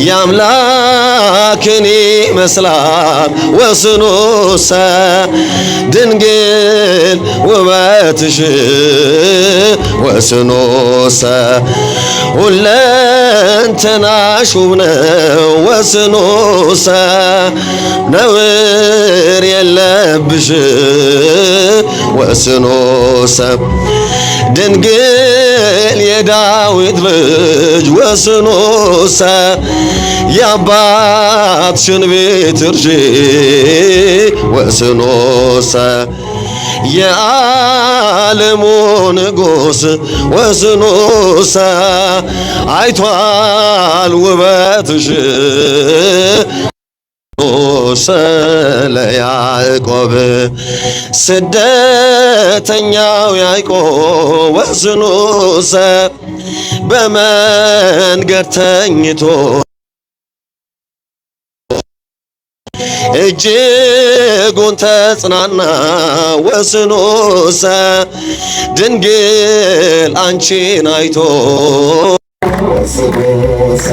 ያምላክን ይመስላል ወስኖሰ ድንግል ውበትሽ ወስኖሰ ሁለንተናሽ ውብ ነው ወስኖሰ ነውር የለብሽ ወስኖሰ ድንግል የዳዊት ልጅ ወስኖሰ የአባትሽን ቤት እርሺ ወስኖሰ የዓለሙ ንጉሥ ወስኖሰ አይቷል ውበትሽ ወስኖሰ ለያዕቆብ ስደተኛው ያዕቆብ ወስኖሰ በመንገድ ተኝቶ እጅጉን ተጽናና ወስኖሰ ድንግል አንቺን አይቶ ወስኖሰ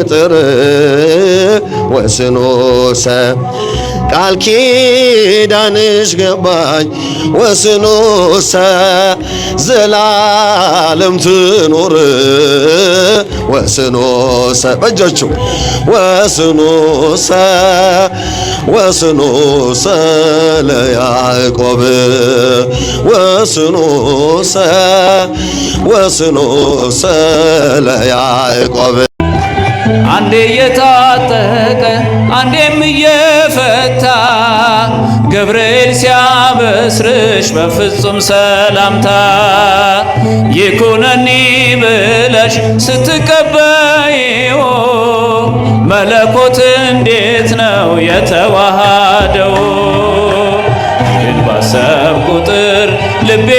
ጥር ወስኖሰ ቃል ኪዳንሽ ገባኝ ወስኖሰ ዘላለም ትኖር ወስኖሰ በእጃችሁ ወስኖሰ ወስኖሰ ለያዕቆብ ወስኖሰ ወስኖሰ ለያዕቆብ አንዴ የታጠቀ አንዴም እየፈታ ገብርኤል ሲያበስርሽ በፍጹም ሰላምታ ይኩነኒ ብለሽ ስትቀበይው መለኮት እንዴት ነው የተዋሃደው? ግን ባሰብ ቁጥር ልቤ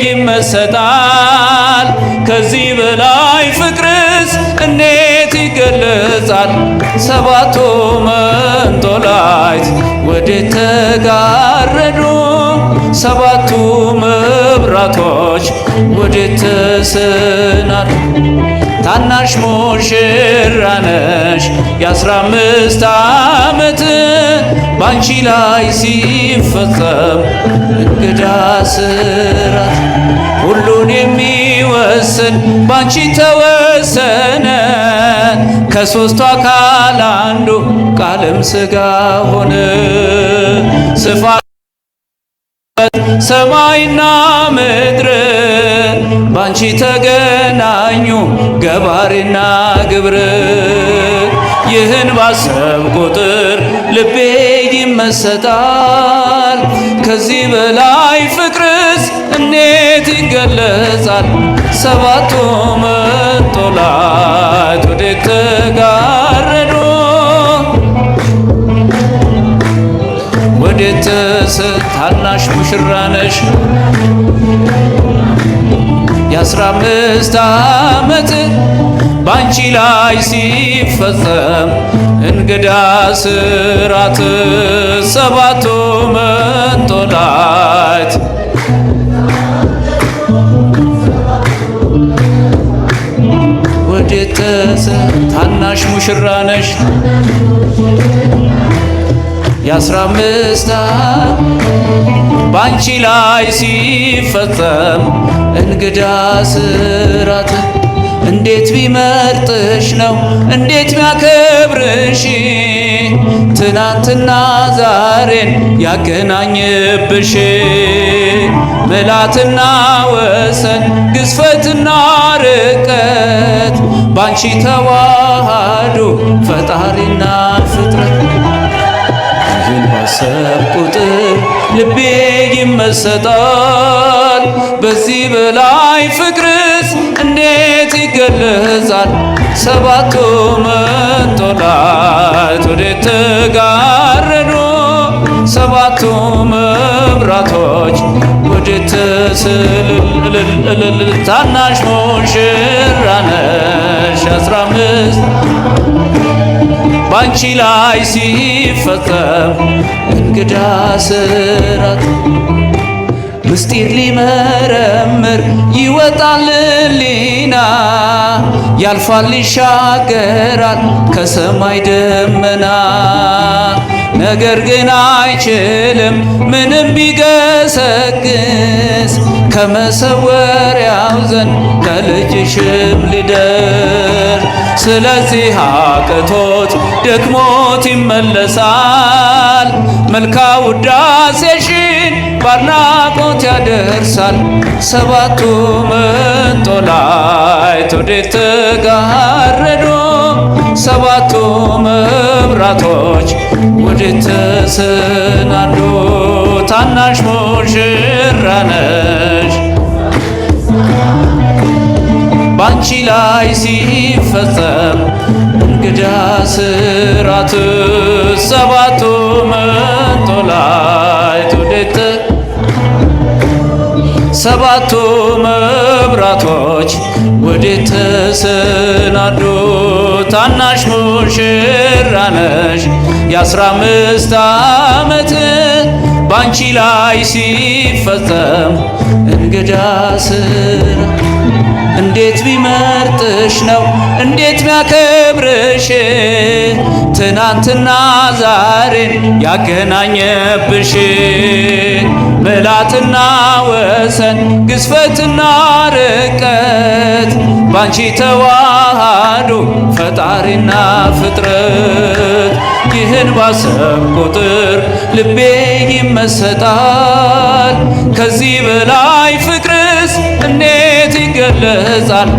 ይመሰጣል። ከዚህ በላይ ፍቅርስ እንዴት ይገለጻል? ሰባቱ መንጦላዕት ወዴት ተጋረዱ? ሰባቱ መብራቶች ወዴት ተሰናዱ? ታናሽ ሙሽራ ነሽ የ15 ዓመት ባንቺ ላይ ሲፈጸም እንግዳ ስራት ሁሉን የሚወስን ባንቺ ተወሰነ። ከሦስቱ አካል አንዱ ቃልም ሥጋ ሆነ። ስፋት ሰማይና ምድር ባንቺ ተገናኙ ገባሬና ግብር። ይህን ባሰብ ቁጥር ልቤ ይመሰጣል። ከዚህ በላይ ፍቅርስ እንዴት ይገለጻል? ሰባቱ መንጦላዕት ወዴት ተጋረዱ? ወዴት ታናሽ ሙሽራ ነሽ የ15 ዓመት ባንቺ ላይ ሲፈጸም እንግዳ ስራት ሰባቱ መንጦላዕት ወዴት ታናሽ ሙሽራ ነሽ የ15 ባንቺ ላይ ሲፈጸም እንግዳ ስራት እንዴት ቢመርጥሽ ነው እንዴት ቢያከብርሽ ትናንትና ዛሬን ያገናኝብሽ ምልአትና ወሰን ግዝፈትና ርቀት ባንቺ ተዋሃዱ ፈጣሪና ፍጥረት ይህን ባሰብ ቁጥር ልቤ ይመሰጣል በዚህ በላይ ፍቅርስ እንዴት ይገለጻል ሰባቱ መንጦላዕት ወዴት ተጋረዱ ሰባቱ መብራቶች ወዴት ተስልል ታናሽ ሙሽራ ነሽ 15 ባንቺ ላይ ሲፈጸም እንግዳ ስራት ምስጢር ሊመረምር ይወጣል ሊና ያልፋል ይሻገራል ከሰማይ ደመና ነገር ግን አይችልም ምንም ቢገሰግስ ከመሰወሪያው ዘንድ ከልጅሽም ሊደርስ ስለዚህ አቅቶት ደክሞት ይመለሳል መልካ ውዳሴሽን ባድናቆት ያደርሳል ሰባቱ መንጦላዕት ወዴት ተጋረዱ ሰባቱ መብራቶች ወዴት ተሰናዱ ታናሽ ሙሽራ ነሽ ባንቺ ላይ ሲፈጸም እንግዳ ስራት ሰባቱ መንጦላዕት ወዴት ሰባቱ መብራቶች ወዴት ተሰናዱ ታናሽ ሙሽራ ነሽ የ15 ዓመት ባንቺ ላይ ሲፈጸም እንግዳ ስራት እንዴት ቢመርጥሽ ነው እንዴት ቢያከብርሽ ትናንትና ዛሬን ያገናኘብሽ ምልአትና ወሰን ግዝፈትና ርቀት ባንቺ ተዋሃዱ ፈጣሪና ፍጥረት ይህን ባሰብ ቁጥር ልቤ ይመሰጣል ከዚህ በላይ ፍቅርስ እንዴት ይገለጻል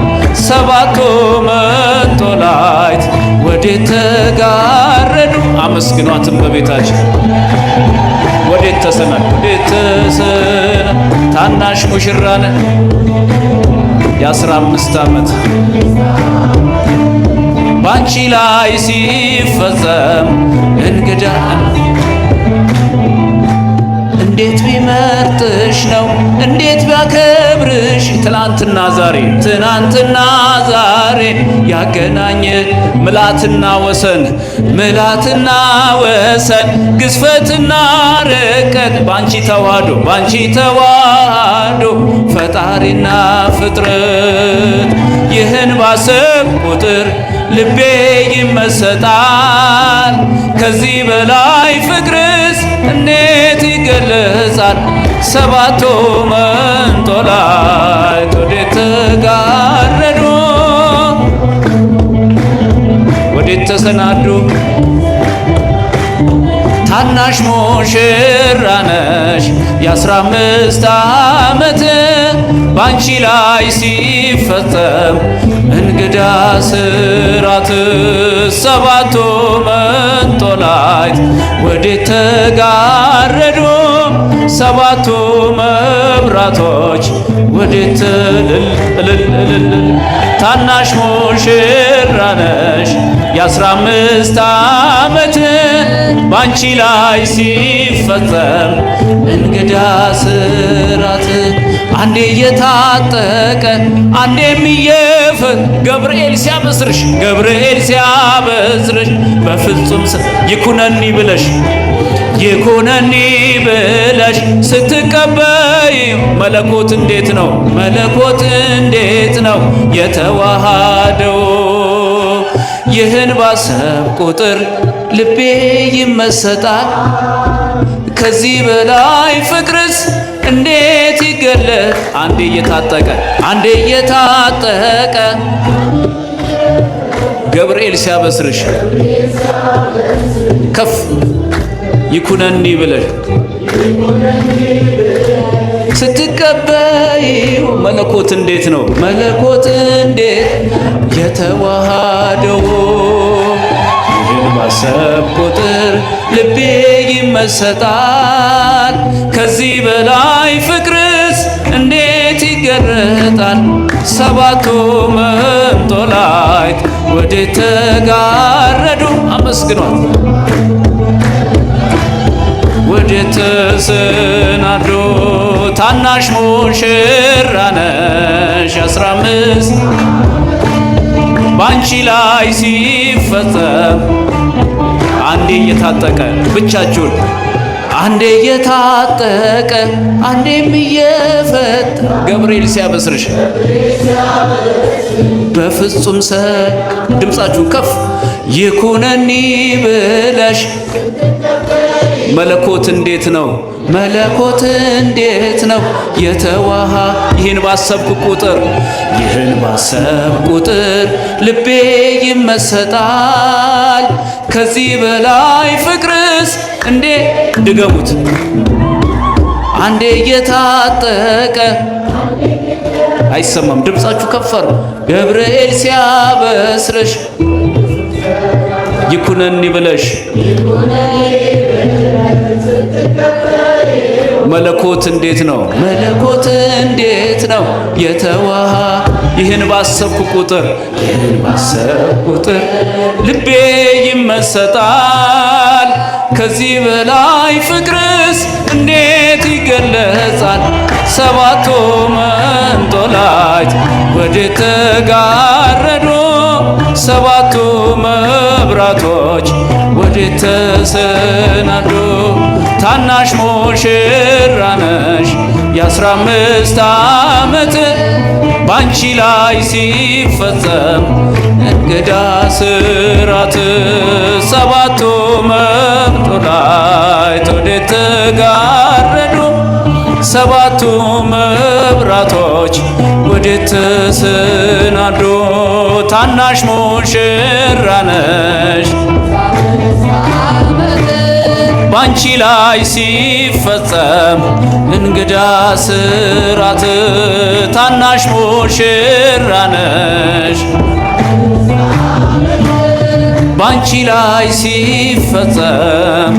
ሰባቱ መንጦላዕት ወዴት ተጋረዱ አመስግኗትም በቤታችን ወዴት ተሰናዱ ወዴት ተሰናዱ ታናሽ ሙሽራ ነሽ የ15 ዓመት ባንቺ ላይ ሲፈጸም እንግዳ እንዴት ቢመርጥሽ ነው እንዴት ቢያከብርሽ ትናንትና ዛሬ ያገናኘ ምልአትና ወሰን ግዝፈትና ርቀት ባንቺ ተዋህዶ ፈጣሪና ፍጥረት ይህን ባሰብ ቁጥር ልቤ ይመሰጣል ከዚህ በላይ ፍቅርስ እንዴት ይገለጻል ሰባቱ መንጦላዕት ወዴት ተጋረዱ ወዴት ተሰናዱ ታናሽ ሙሽራ ነሽ የ15 ዓመት ባንቺ ላይ ሲፈጸም እንግዳ ስራት ሰባቱ መንጦላዕት ወዴት ተጋረዱ ሰባቱ መብራቶች ወዴት ታናሽ ሙሽራ ነሽ የ15 ዓመት ባንቺ ላይ ሲፈጸም እንግዳ ስራት አንዴ የታጠቀ አንዴም ገብርኤል ሲያበስርሽ በፍጹም ይኩነኒ ብለሽ ስትቀበይ መለኮት እንዴት ነው የተዋሃደው ይህን ባሰብ ቁጥር ልቤ ይመሰጣል። ከዚህ በላይ ፍቅርስ እንዴት ይገለጥ? አንዴ እየታጠቀ አንዴ እየታጠቀ ገብርኤል ሲያበስርሽ ከፍ ይኩነኒ ብለሽ ስትቀበይው መለኮት እንዴት ነው መለኮት እንዴት የተዋሃደው? ይህን ባሰብ ቁጥር ልቤ ይመሰጣል። ከዚህ በላይ ፍቅርስ እንዴት ይገረጣል? ሰባቱ መንጦላዕት ወዴት ተጋረዱ? አመስግኗት። ወዴት ተሰናዱ? ታናሽ ሙሽራ ነሽ 15 ባንቺ ላይ ሲፈጸም አንዴ እየታጠቀ ብቻችሁን አንዴ እየታጠቀ አንዴም እየፈታ ገብርኤል ሲያበስርሽ በፍጹም ድምፃችሁን ከፍ ይኩነኒ ብለሽ መለኮት እንዴት ነው መለኮት እንዴት ነው የተዋሃ ይህን ባሰብኩ ቁጥር ልቤ ይመሰጣል። ከዚህ በላይ ፍቅርስ እንዴ ድገሙት አንዴ እየታጠቀ አይሰማም ድምፃችሁ ከፈር ገብርኤል ሲያበስርሽ ይኩነኒ ብለሽ መለኮት እንዴት ነው መለኮት እንዴት ነው የተዋሃ ይህን ባሰብኩ ቁጥር ልቤ ይመሰጣል። ከዚህ በላይ ፍቅርስ እንዴት ይገለጻል? ሰባቱ መንጦላዕት ወዴት ተጋረዱ? ሰባቱ መብራቶች ወዴት ተሰናዱ? ታናሽ ሙሽራ ነሽ የ15 ዓመት ባንቺ ላይ ሲፈጸም እንግዳ ስራት። ሰባቱ መንጦላዕት ወዴት ተጋረዱ? ሰባቱ መብራቶች ወዴት ተሰናዱ? ታናሽ ሙሽራ ነሽ ባንቺ ላይ ሲፈጸም እንግዳ ስራት። ታናሽ ሙሽራ ነሽ ባንቺ ላይ ሲፈጸም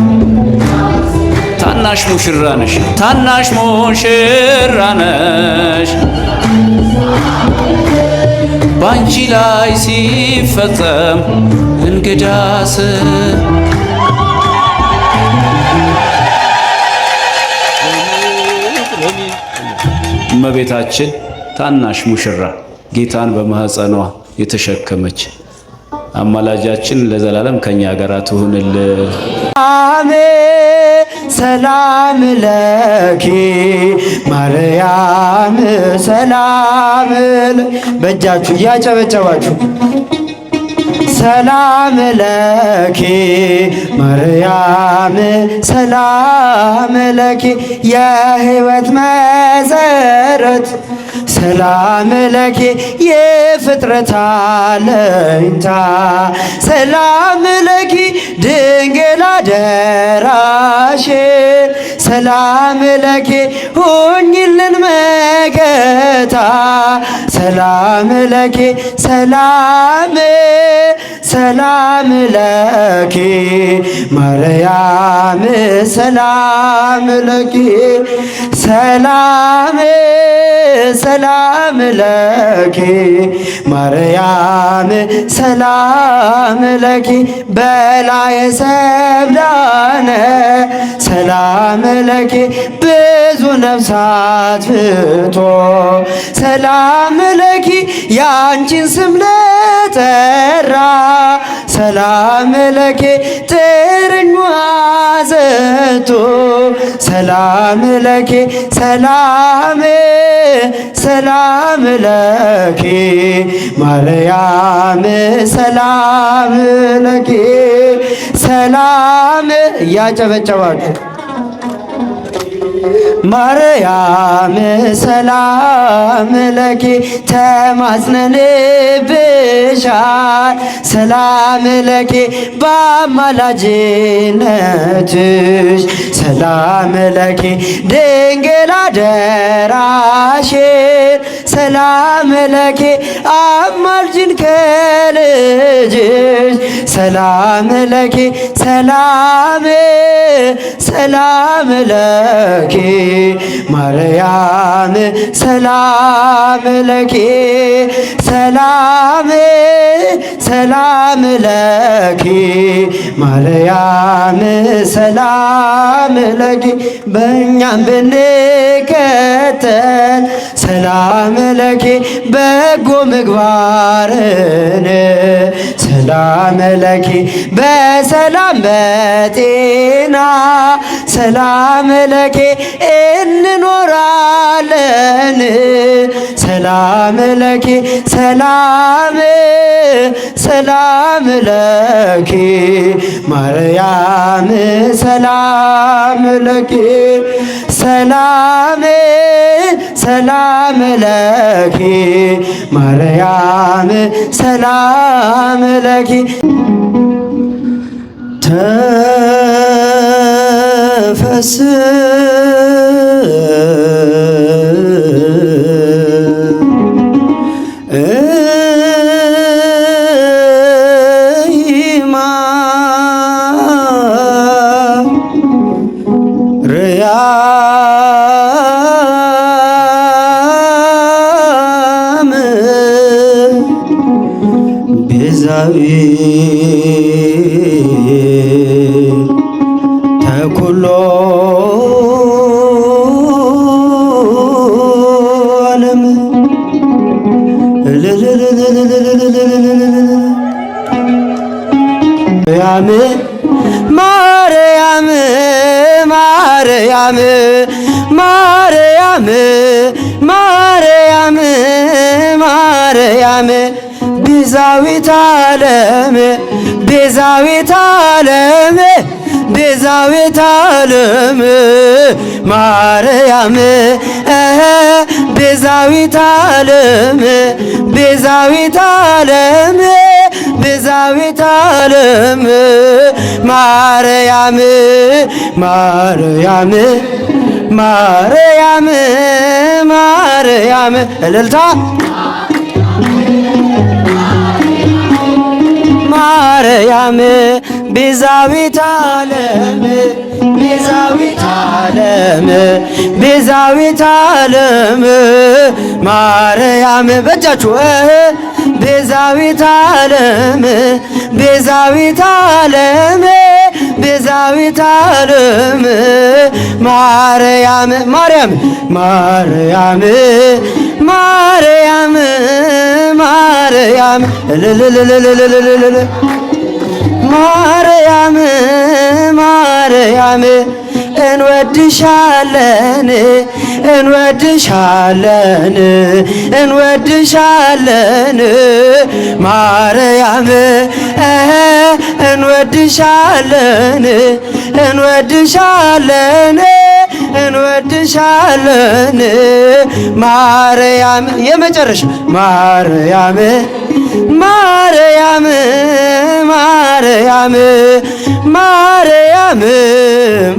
ታናሽ ሙሽራ ነሽ ታናሽ ሙሽራ ነሽ ባንቺ ላይ ሲፈጸም እንግዳ እመቤታችን ታናሽ ሙሽራ ጌታን በማህፀኗ የተሸከመች አማላጃችን ለዘላለም ከኛ ጋር ትሁንልን። ሰላም ለኪ ማርያም ሰላም በእጃችሁ እያጨበጨባችሁ ሰላም ለኪ ማርያም ሰላም ለኪ የሕይወት መሰረት ሰላም ለኪ የፍጥረት አለኝታ ሰላም ለኪ ድንግል አደራሽ ሰላም ለኪ ሁኝልን መከታ ሰላም ለኪ ሰላም ለኪ ማርያም ሰላም ለኪ ሰላም ለኪ ማርያም ሰላም ለኪ በላይ ሰብዳነ ሰላም ለኪ ብዙ ነፍሳት ፍቶ ሰላም ለኪ ያንቺን ስም ለጠራ ሰላም ለኪ ጥርኟ ዘቶ ሰላም ለኪ ሰላም ሰላም ለኪ ማርያም ሰላም ለኪ ሰላም እያጨበጨባችሁ ማርያም ሰላም ለኪ ተማጽነንብሻል ሰላም ለኪ በአማላጅነትሽ ሰላም ለኪ ድንግል አደራሽን ሰላም ለኪ አማልጅን ከልጅሽ ሰላም ለኪ ሰላም ሰላም ለኪ ማርያም ሰላም ለኪ ሰላም ሰላም ለኪ ማርያም ሰላም ለኪ በእኛም ብንከተል ሰላም ለኪ በጎ ምግባርን ሰላም ለኪ በሰላም በጤና ሰላም ለኪ እንኖራለን ሰላም ለኪ ሰላም ሰላም ለኪ ማርያም ሰላም ለኪ ሰላም ሰላም ለኪ ማርያም ሰላም ለኪ ተኩሎ ዓለም ማርያም ማርያም ማርያም ማርያም ማርያም ቤዛዊተ ዓለም ቤዛዊተ ዓለም ቤዛዊተ ዓለም ማርያም ቤዛዊተ ዓለም ቤዛዊተ ዓለም ቤዛዊተ ዓለም ማርያም ማርያም ማርያም ማርያም እልልታ ማርያም ቤዛዊተ ዓለም ቤዛዊተ ዓለም ቤዛዊተ ዓለም ማርያም በእጃችሁ ቤዛዊተ ዓለም ቤዛዊተ ዓለም ቤዛዊተ ዓለም ማርያም ማርያም ማርያም ማርያም ማርያም ማርያም ማርያም እንወድሻለን እንወድሻለን እንወድሻለን ማርያም እንወድሻለን እንወድሻለን እንወድሻለን ማርያም የመጨረሻ ማርያም ማርያም ማርያም ማርያም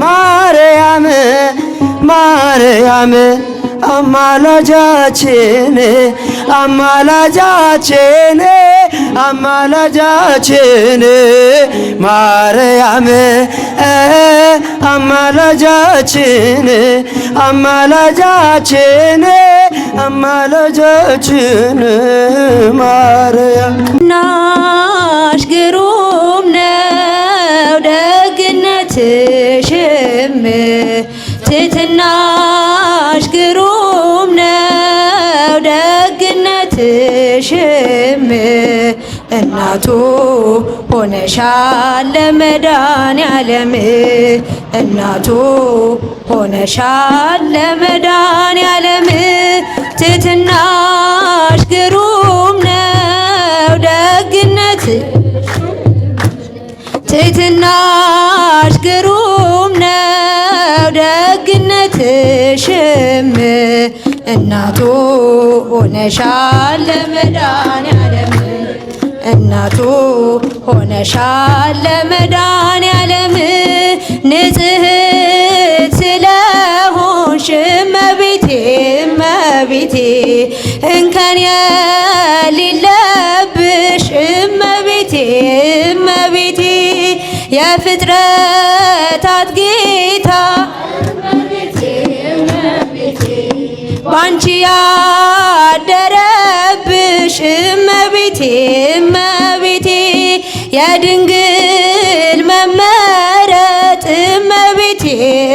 ማርያም ማርያም አማላጃችን አማላጃችን አማላጃችን ማርያም አማላጃችን አማላጃችን አማላጃችን ማርያም ናሽ ግሩም ነው ደግነትሽም ትሕትናሽ ግሩም ነው ደግነትሽም እናቱ ሆነሻል ለመድኃኔዓለም እናቱ ሆነሻል ለመድኃኔዓለም ትሕትናሽ ግሩም ነው ደግነት ትሕትናሽ ግሩም ነው ደግነትሽም እናቱ ሆነሻል ለመድኃኔዓለም እናቱ ሆነሻል ለመድኃኔዓለም ንጽሕት ስለሆንሽ እመቤቴ እመቤቴ እንከን የሌለብሽ እመቤቴ እመቤቴ የፍጥረታት ጌታ ባንቺ ያደረብሽ እመቤቴ እመቤቴ የድንግል መመረጥ እመቤቴ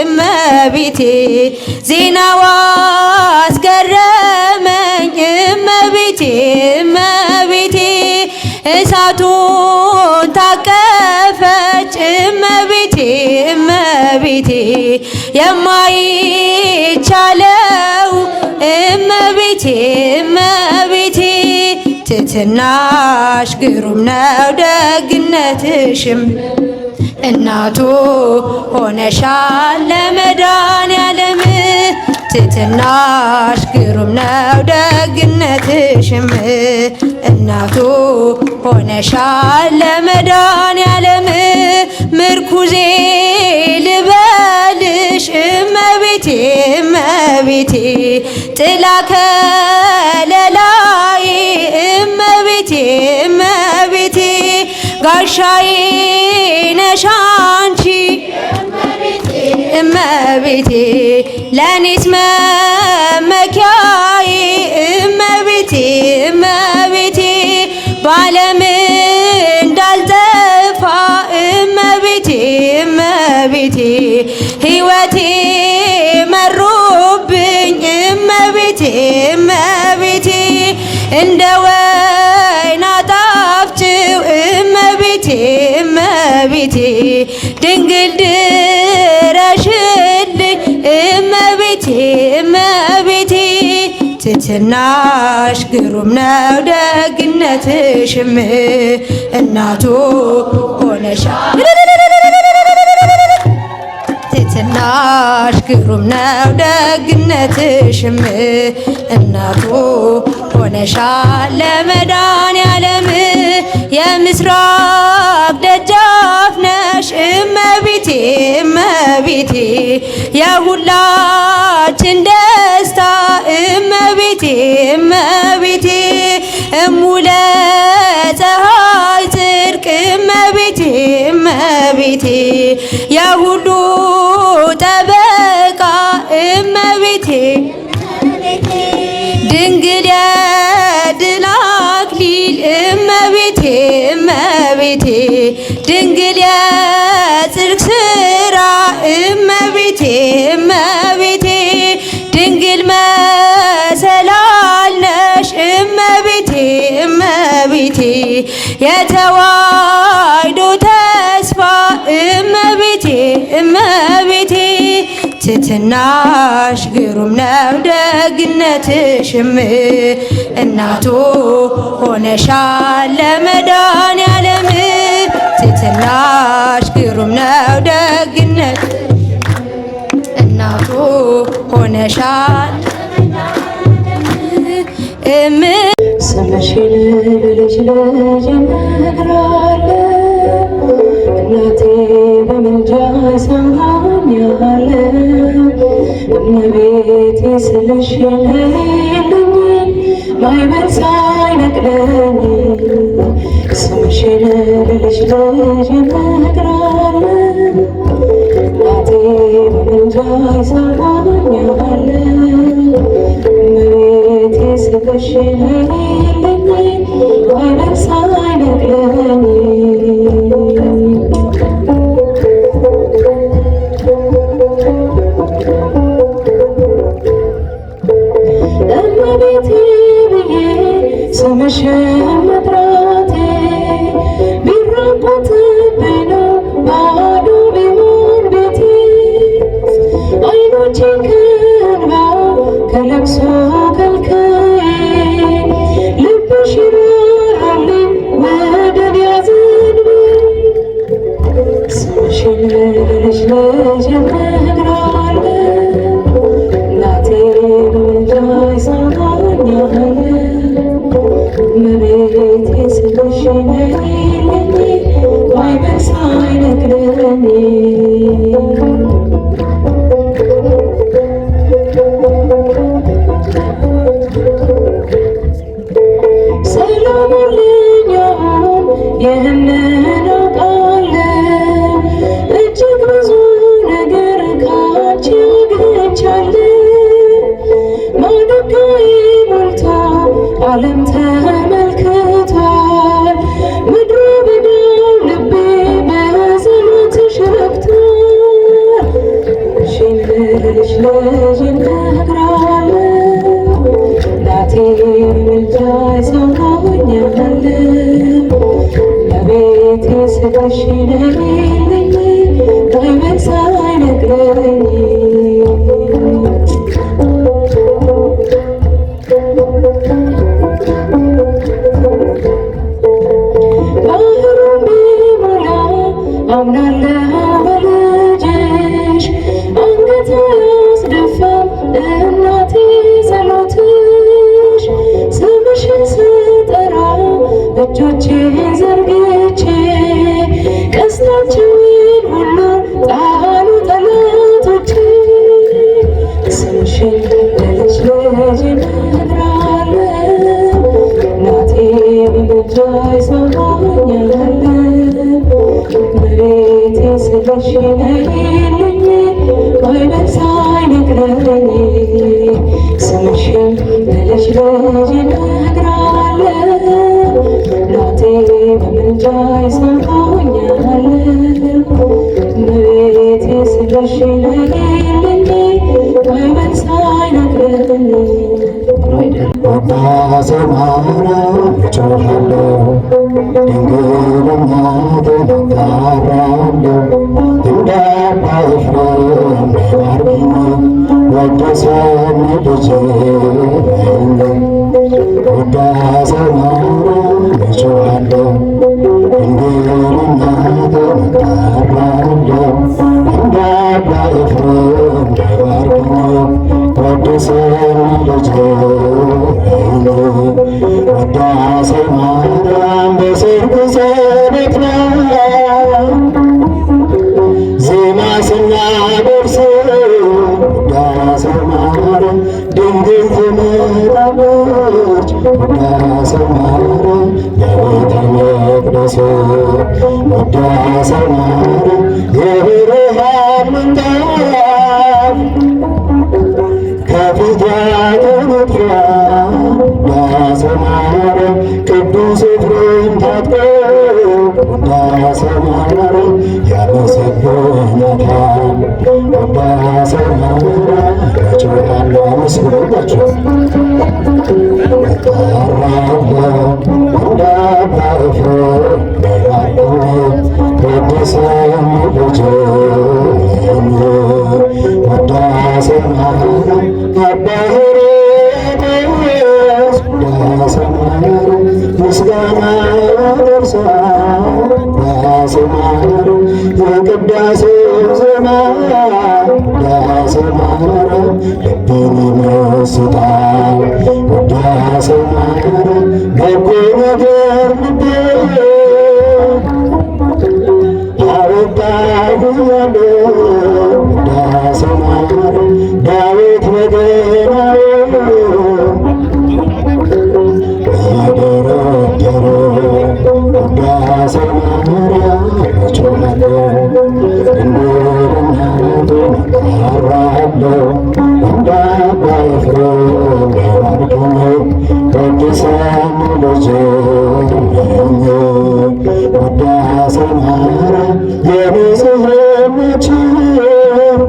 እመቤቴ ዜናዋ አስገረመኝ እመቤቴ እመቤቴ እሳቱን ታቀፈች እመቤቴ እመቤቴ የማይቻለው እመቤቴ እመቤቴ ትሕትናሽ ግሩም ነው ደግነትሽም እናቱ ሆነሻል ለመድኃኔዓለም ትሕትናሽ ግሩም ነው ደግነትሽም እናቱ ሆነሻል ለመድኃኔዓለም ምርኩዜ ልበልሽ እመቤቴ እመቤቴ ጥላ ከለላይ እመቤቴ እመቤቴ ጋሻዬ ነሽ አንቺ እመቤቴ ለኔስ መመኪያዬ እመቤቴ እመቤቴ ባለም እንዳልጠፋ እመቤቴ እመቤቴ ሕይወቴ መሮብኝ እመቤቴ እመቤቴ እንደ ወይን አጣፍጭው እመቤቴ እመቤቴ ድንግል ድረሽልኝ እመቤቴ እመቤቴ ትሕትናሽ ግሩም ነው ደግነትሽም እናቱ ሆነሻል ትሕትናሽ ግሩም ነው ደግነትሽም እናቱ ሆነሻል ለመድኃኔዓለም የምስራቅ ደጃፍ ነሽ እመቤቴ እመቤቴ የሁላችን ደስታ እመቤቴ እመቤቴ እሙለ ፀሐይ ጽድቅ እመቤቴ እመቤቴ የሁሉ ጠበቃ እመቤቴ ድንግል የድል አክሊል እመቤቴ እመቤቴ ድንግል የጽድቅ ሥራ እመቤቴ እመቤቴ ድንግል መሰላል ነሽ እመቤቴ እመቤቴ የተዋሕዶ ተስፋ እመቤቴ እመቤቴ ትሕትናሽ ግሩም ነው ደግነትሽም እናቱ ሆነሻል ለመድኃኔዓለም ትሕትናሽ ግሩም ነው ደግነት እናቱ ሆነሻል ስምሽን ልጅ ልጅ እነግራለሁ እናቴ በምልጃ ሰማኛለሁ እመቤቴ ስልሽ የለኝ ማይበል ሳይነቅለኝ ስምሽን ልጅ ልጅ እነግራለሁ እናቴ በምልጃ ሰማኛለሁ እመቤቴ ስልሽ የለኝ ማይበል ሳይነቅለኝ እመቤቴ ብዬ ስምሽን መጥራቴ ዓለም ተመልክቷል። ምድረ በዳው ልቤ በጸሎትሽ ረክቷል። እሺን ልጅ እነግራለሁ እናቴ በምልጃሽ ሰውሮኛል። ለቤቴ ስልሽ ነይልኝ ባይበል ሳይነግረኝ ባህሩን ቢሞላ አምናለሁ በልጅሽ አንገት አያስደፋም እናቴ ጸሎትሽ ስምሽን ስጠራ እጆቼን ዘርግቼ ቀስታቸውን ሁሉ ጣሉ ጠላቶቼ ስምሽን ለልጅ እነግራለሁ እናቴ በምልጃሽ ሰውሮኛል። መቤቴ ስልሽ ነይልኝ ባይበል ሳይነግረኝ ስምሽን ለልጅ እነግራለሁ እናቴ በምልጃሽ ሰውሮኛል። መቤቴ ስልሽ ነይልኝ ባይበል ሳይነግረኝ ውዳሴ ማርያም እጮሃለሁ ድንግል እናቴን እጠራለሁ እንደ አባ ኤፍሬም ባርኪኝ ወደሰኝ ልጄ በይኝ። ውዳሴ ማርያም እጮሃለሁ ድንግል እናቴን እጠራለሁ እንደ አባ ኤፍሬም ባርኪኝ ወደሰኝ ልጄ በይኝ። ውዳሴ ማርያም በሰርክ ጸሎት ላይ ዜማ ስናደርስ ውዳሴ ማርያም ድንግል ትመጣለች። ውዳሴ ማርያም በቤተ መቅደስ ውዳሴ ማርያም የብርሃን ምንጣፍ ከፊት ያገለግላል። ውዳሴ ማርያም ቅዱስ ኤፍሬም ታጥቀው ውዳሴ ማርያም ያመሰግናታል። ውዳሴ ማርያም እጮሃለሁ አመስግኑላችሁ እጠራለሁ እንደ አባ ኤፍሬም ባርኪኝ ወደሰኝ ልጄ በይኝ። ውዳሴ ማርያም አባ ሕርያቆስ ውዳሴ ማርያም ምስጋና ያደርሳል። ውዳሴ ማርያም የቅዳሴው ዜማ ውዳሴ ማርያም ልብን ይመስጣል። ውዳሴ ማርያም በጎ ነገር ልቤ አወጣልሃለሁ። ውዳሴ ማርያም ዳዊት በገናውን እየደረደረ ውዳሴ ማርያም እጮሃለሁ ድንግል እናቴን እጠራለሁ እንደ አባ ኤፍሬም ባርኪኝ ወደሰኝ ልጄ በይኝ። ውዳሴ ማርያም የንጽሕናች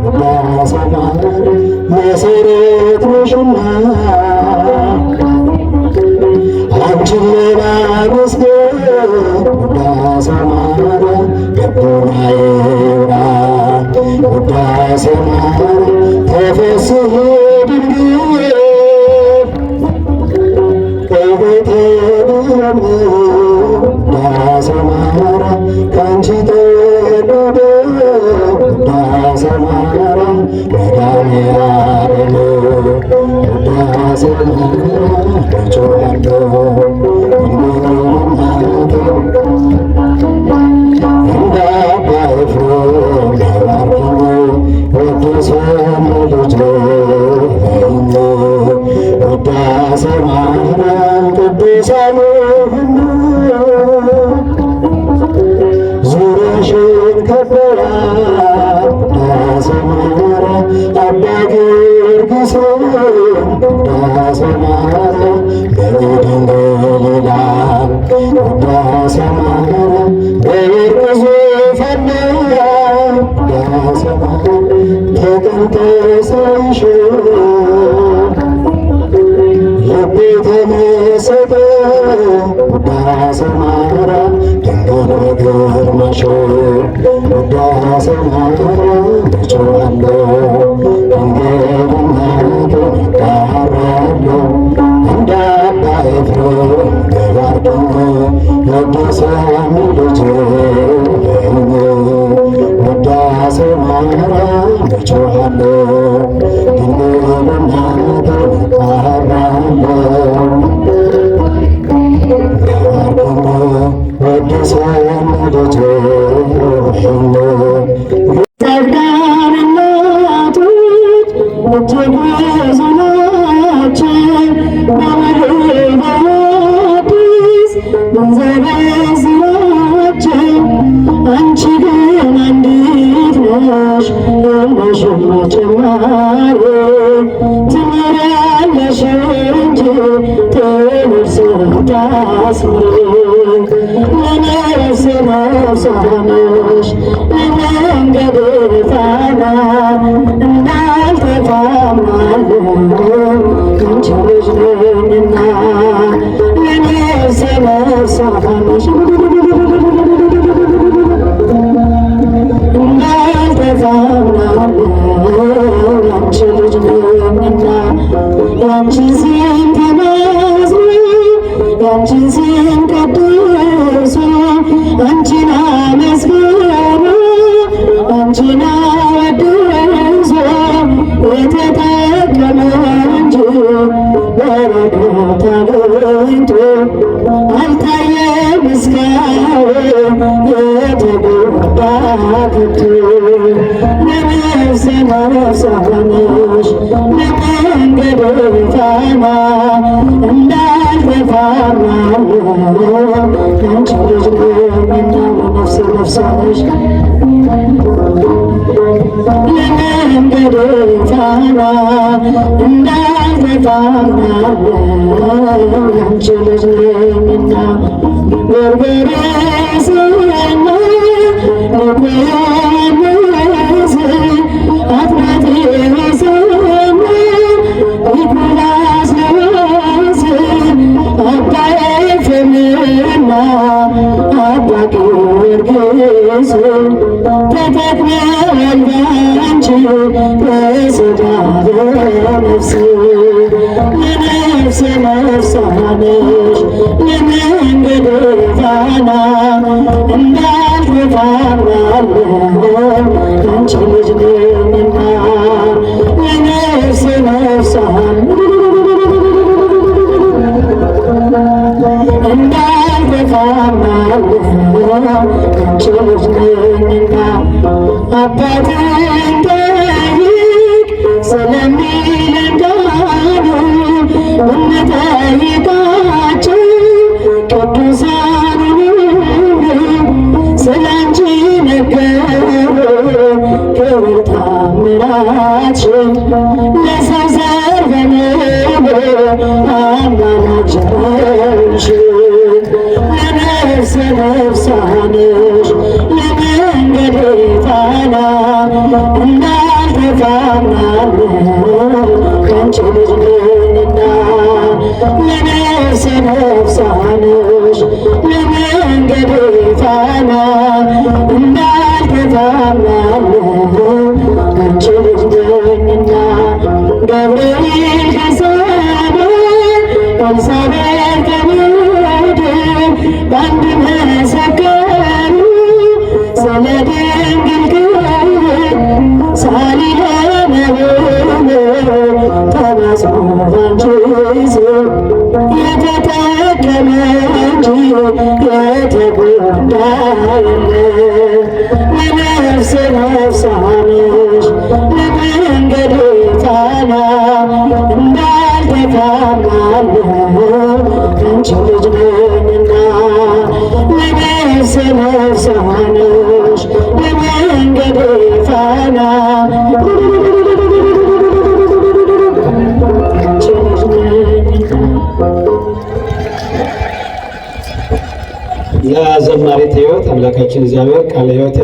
ውዳሴ ማርያም መሰረት ነሽና አንቺን ለማመስገን ውዳሴ ማርያም ልቡናዬ ይብራ። ውዳሴ ማርያም ተፈሥሒ ድንግል ከቤቴ ልጀምር። ውዳሴ ማርያም ከአንቺ ተወለደ። ውዳሴ ማርያም መድኃኔዓለም ውዳሴ ማርያም እጮሃለሁ ድንግል እናቴን እንደ አባ ኤፍሬም ባርኪኝ ወደሰኝ ልጄ በይኝ። ውዳሴ ማርያም ቅዱሳን ሁሉ ዙሪያሽን ከበዋል። ውዳሴ ማርያም አባ ጊዮርጊስ ውዳሴ ማርያም በድን ልቤ ተመሰጠ ውዳሴ ማርያም ድንግል በግርማሽ ውዳሴ ማርያም እጮኻለሁ ድንግል እናቴን እጠራለሁ እንደ አባ ኤፍሬም ገባርኩኝ ቅዱስ ልጅ ውዳሴ ማርያም እጮኻለሁ ድንግል እናቴን እጠራለሁ ቅዱስ ልጅ ጸጋን እናቶች እጅግ ብዙ ናቸው በምድር በአዲስ ብንዘረዝራቸው አንቺ ግን አንዲት ነሽ የለሽም ጭማሪ ትምሪያለሽ እንጂ ትምህርት ስታስምሪ ለነፍሴ ነፍሷ ነሽ ለመንገድ ፋና እንዳልተፋማለሁ አንቺ ልጅ ነኝና ለነፍሴ ነፍሷ ነሽ ያንቺ ልጅ ነኝና ያንቺን ስም ተናዝሮ ያንቺን ስም ቀድሶ አንቺን አመስግኖ አንቺን አወድሶ የተጠቀመ እንጂ በረከት አግኝቶ አልታየም እስካሁን የተጎዳ ከቶ ለነፍሴ ነፍሷ ነሽ ለመንገድ ፋና እንዳልተፋማለሁ አንቺ ልጅ ነኝና ለነፍሴ ነፍሷ ነሽ ለመንገድ ፋና እንዳልተፋማለሁ አንቺ ልጅ ነኝና በርበሬስና ዮሐንስ አትናቴዎስና ኒቆላስ አባ ኤፍሬምና አባ ጊዮርጊስ ተጠቅመዋል ባንቺ በሥጋ በነፍስ ለነፍሴ ነፍሷ ነሽ ለመንገድ ፋና እንዳልተፋማለሁ አንቺ ልጅ ነኝና ለነፍሴ ነፍሷ እንዳልተፋማለሁ አንቺ ልጅ ነኝና አባትን ጠይቅ ስለሚለንጋኑ እንጠይቃቸው ቅዱሳን ስላንቺ ነገሩ ክብር ታምራትሽን ለሰው ዘር በሙሉ አማላጅ ነሽን ለነፍሴ ነፍሷ ነሽ ለመንገዴ ፋና እንዳልተፋማለሁ አንቺ ልጅ ነኝና ለነፍሴ ነፍሷ ነሽ ለመንገዴ ፋና እንዳልተፋማለሁ አንቺ ልጅ ነኝና ገብርኤል ከሰማይ ኤልሳቤጥ ከምድር በአንድ መሰከሩ ስለ ድንግል ክብር ሳሊለነ ብለው ተማጽኖ ባንቺ ስም የተጠቀመ እንጂ የተጎዳ የለም። ለነፍሴ ነፍሷ ነሽ ለመንገዴ ፋና እንዳልተፋማለሁ አንቺ ልጅ ነኝና ለነፍሴ ነፍሷ ነሽ ለመንገዴ ፋና አንቺ ልጅ ነኝና። ለዘማሪት ሕይወት አምላካችን እግዚአብሔር ቃለ ሕይወት